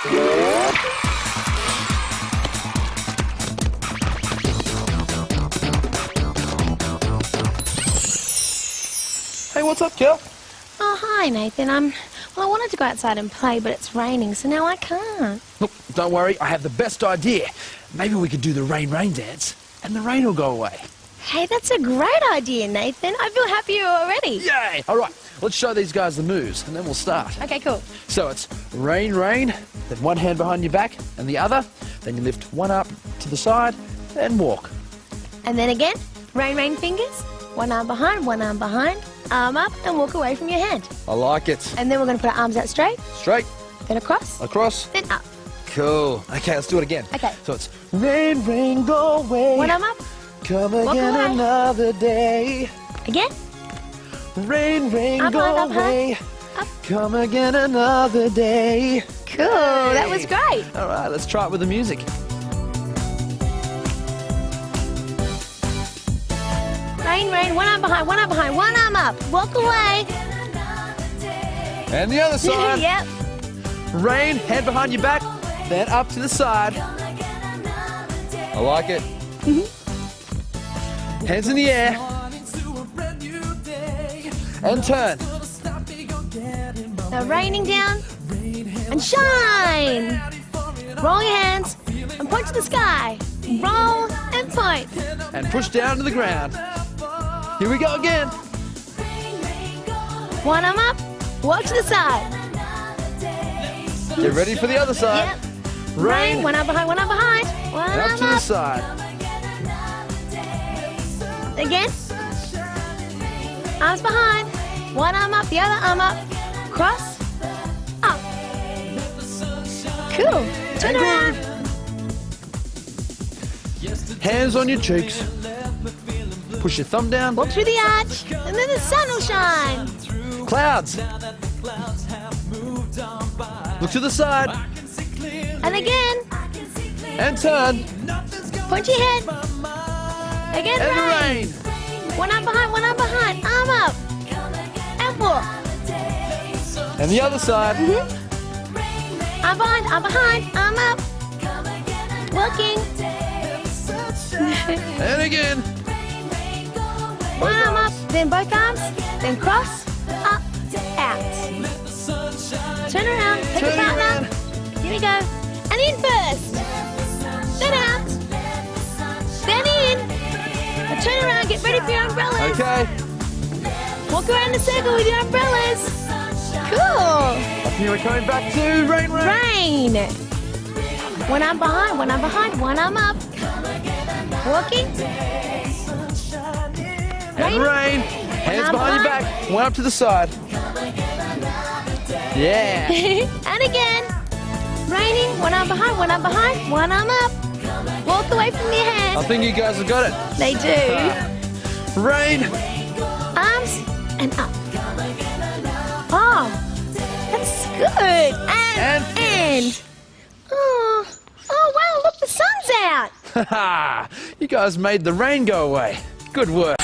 Hey, what's up, girl? Oh, hi, Nathan. Well, I wanted to go outside and play, but it's raining, so now I can't. Look, don't worry, I have the best idea. Maybe we could do the rain dance, and the rain will go away. Hey, that's a great idea, Nathan. I feel happier already. Yay! All right, let's show these guys the moves, and then we'll start. Okay, cool. So it's rain, then one hand behind your back, and the other. Then you lift one up to the side, and walk. And then again, rain, fingers. One arm behind, arm up, and walk away from your hand. I like it. And then we're going to put our arms out straight. Straight. Then across. Across. Then up. Cool. Okay, let's do it again. Okay. So it's rain, go away. One arm up. Come again away. another day. Again. Rain, up go high, up away. high. Up. Come again another day. Cool. Hey. That was great. All right, let's try it with the music. Rain, one arm behind, one arm up. Walk away. And the other side. Yep. Rain, hand behind your back, then up to the side. I like it. Hands in the air. And turn. Now raining down and shine. Roll your hands and point to the sky. Roll and point. And push down to the ground. Here we go again. One arm up, walk to the side. Get ready for the other side. Yep. Rain, one arm behind, one and arm up to the side. Again. Arms behind, one arm up, the other arm up. Cross, up. Cool. Turn around. Hands on your cheeks. Push your thumb down. Walk through the arch, and then the sun will shine. Clouds. Look to the side. And again. And turn. Point your head. Again, And rain. the rain. One arm behind, arm up. And walk. And the other side. Arm behind, arm up. Walking. And again. One arm up, then both arms, then cross, up, out. Turn around, take a partner. Here we go. And in first. Then out. Then in. Now turn around, get ready for your umbrellas. Okay. Walk around the circle with your umbrellas. Cool. Here we're coming back to rain. Rain. One arm behind, one arm up. Walking. And rain. Hands behind your back. One up to the side. Yeah. And again. Raining. One arm behind, one arm up. Walk away from your hand. I think you guys have got it. They do. Rain. Arms and up. Oh, that's good. And. Oh, wow, look, the sun's out. Haha. You guys made the rain go away. Good work.